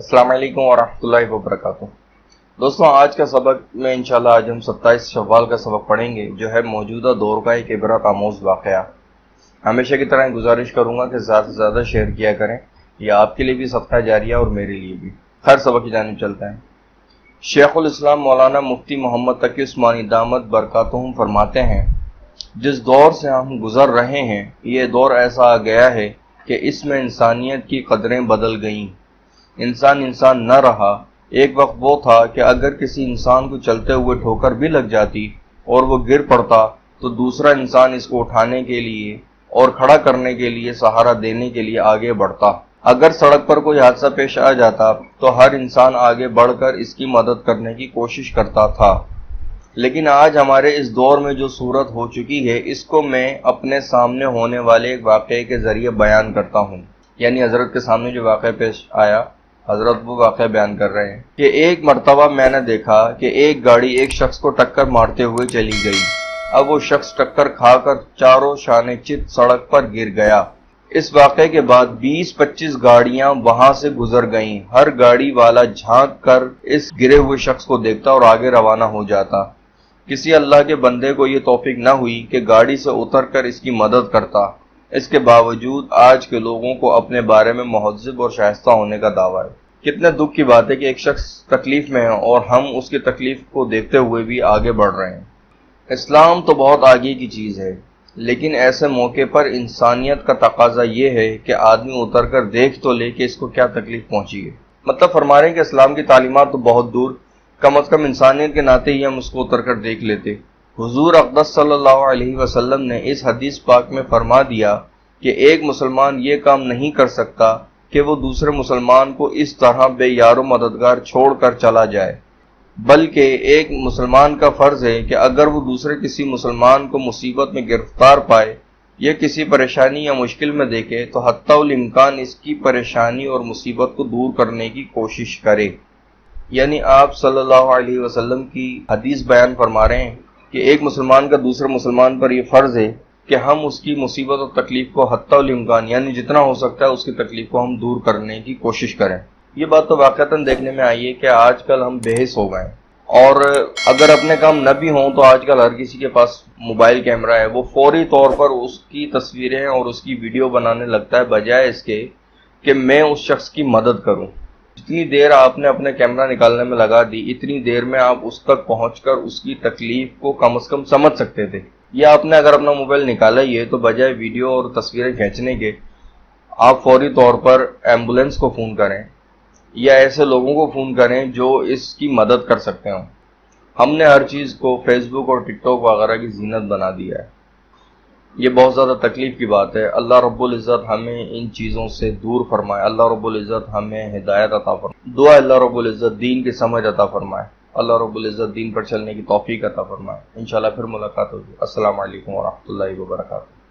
السلام علیکم ورحمۃ اللہ وبرکاتہ۔ دوستوں، آج کا سبق میں انشاءاللہ آج ہم 27 شوال کا سبق پڑھیں گے، جو ہے موجودہ دور کا ایک عبرت آموز واقعہ۔ ہمیشہ کی طرح گزارش کروں گا کہ زیادہ سے زیادہ شیئر کیا کریں، یہ آپ کے لیے بھی صدقہ جاریہ اور میرے لیے بھی۔ ہر سبق کی جانب چلتا ہے۔ شیخ الاسلام مولانا مفتی محمد تقی عثمانی دامت برکاتہم فرماتے ہیں، جس دور سے ہم گزر رہے ہیں یہ دور ایسا آ گیا ہے کہ اس میں انسانیت کی قدریں بدل گئیں۔ انسان نہ رہا۔ ایک وقت وہ تھا کہ اگر کسی انسان کو چلتے ہوئے ٹھوکر بھی لگ جاتی اور وہ گر پڑتا تو دوسرا انسان اس کو اٹھانے کے لیے اور کھڑا کرنے کے لیے سہارا دینے کے لیے آگے بڑھتا۔ اگر سڑک پر کوئی حادثہ پیش آ جاتا تو ہر انسان آگے بڑھ کر اس کی مدد کرنے کی کوشش کرتا تھا۔ لیکن آج ہمارے اس دور میں جو صورت ہو چکی ہے، اس کو میں اپنے سامنے ہونے والے ایک واقعے کے ذریعے بیان کرتا ہوں۔ یعنی حضرت کے سامنے جو واقعہ پیش آیا، حضرت وہ واقعہ بیان کر رہے ہیں کہ ایک مرتبہ میں نے دیکھا کہ ایک گاڑی ایک شخص کو ٹکر مارتے ہوئے چلی گئی۔ اب وہ شخص ٹکر کھا کر چاروں شانے چت سڑک پر گر گیا۔ اس واقعے کے بعد 20-25 گاڑیاں وہاں سے گزر گئیں۔ ہر گاڑی والا جھانک کر اس گرے ہوئے شخص کو دیکھتا اور آگے روانہ ہو جاتا۔ کسی اللہ کے بندے کو یہ توفیق نہ ہوئی کہ گاڑی سے اتر کر اس کی مدد کرتا۔ اس کے باوجود آج کے لوگوں کو اپنے بارے میں مہذب اور شائستہ ہونے کا دعویٰ ہے۔ کتنے دکھ کی بات ہے کہ ایک شخص تکلیف میں ہے اور ہم اس کی تکلیف کو دیکھتے ہوئے بھی آگے بڑھ رہے ہیں۔ اسلام تو بہت آگے کی چیز ہے، لیکن ایسے موقع پر انسانیت کا تقاضا یہ ہے کہ آدمی اتر کر دیکھ تو لے کہ اس کو کیا تکلیف پہنچی ہے۔ مطلب فرما رہے ہیں کہ اسلام کی تعلیمات تو بہت دور، کم از کم انسانیت کے ناطے ہی ہم اس کو اتر کر دیکھ لیتے۔ حضور اقدس صلی اللہ علیہ وسلم نے اس حدیث پاک میں فرما دیا کہ ایک مسلمان یہ کام نہیں کر سکتا کہ وہ دوسرے مسلمان کو اس طرح بے یار و مددگار چھوڑ کر چلا جائے، بلکہ ایک مسلمان کا فرض ہے کہ اگر وہ دوسرے کسی مسلمان کو مصیبت میں گرفتار پائے یا کسی پریشانی یا مشکل میں دیکھے تو حتی الامکان اس کی پریشانی اور مصیبت کو دور کرنے کی کوشش کرے۔ یعنی آپ صلی اللہ علیہ وسلم کی حدیث بیان فرما رہے ہیں کہ ایک مسلمان کا دوسرے مسلمان پر یہ فرض ہے کہ ہم اس کی مصیبت اور تکلیف کو حتی الامکان یعنی جتنا ہو سکتا ہے اس کی تکلیف کو ہم دور کرنے کی کوشش کریں۔ یہ بات تو واقعتاً دیکھنے میں آئی ہے کہ آج کل ہم بے حس ہو گئے ہیں، اور اگر اپنے کام نہ بھی ہوں تو آج کل ہر کسی کے پاس موبائل کیمرہ ہے، وہ فوری طور پر اس کی تصویریں اور اس کی ویڈیو بنانے لگتا ہے، بجائے اس کے کہ میں اس شخص کی مدد کروں۔ جتنی دیر آپ نے اپنے کیمرہ نکالنے میں لگا دی، اتنی دیر میں آپ اس تک پہنچ کر اس کی تکلیف کو کم از کم سمجھ سکتے تھے۔ یا آپ نے اگر اپنا موبائل نکالا ہی ہے تو بجائے ویڈیو اور تصویریں کھینچنے کے آپ فوری طور پر ایمبولینس کو فون کریں یا ایسے لوگوں کو فون کریں جو اس کی مدد کر سکتے ہوں۔ ہم نے ہر چیز کو فیس بک اور ٹک ٹاک وغیرہ کی زینت بنا دیا ہے۔ یہ بہت زیادہ تکلیف کی بات ہے۔ اللہ رب العزت ہمیں ان چیزوں سے دور فرمائے۔ اللہ رب العزت ہمیں ہدایت عطا فرمائے۔ دعا اللہ رب العزت دین کی سمجھ عطا فرمائے۔ اللہ رب العزت دین پر چلنے کی توفیق عطا فرمائے۔ انشاءاللہ پھر ملاقات ہوگی۔ السلام علیکم ورحمۃ اللہ وبرکاتہ۔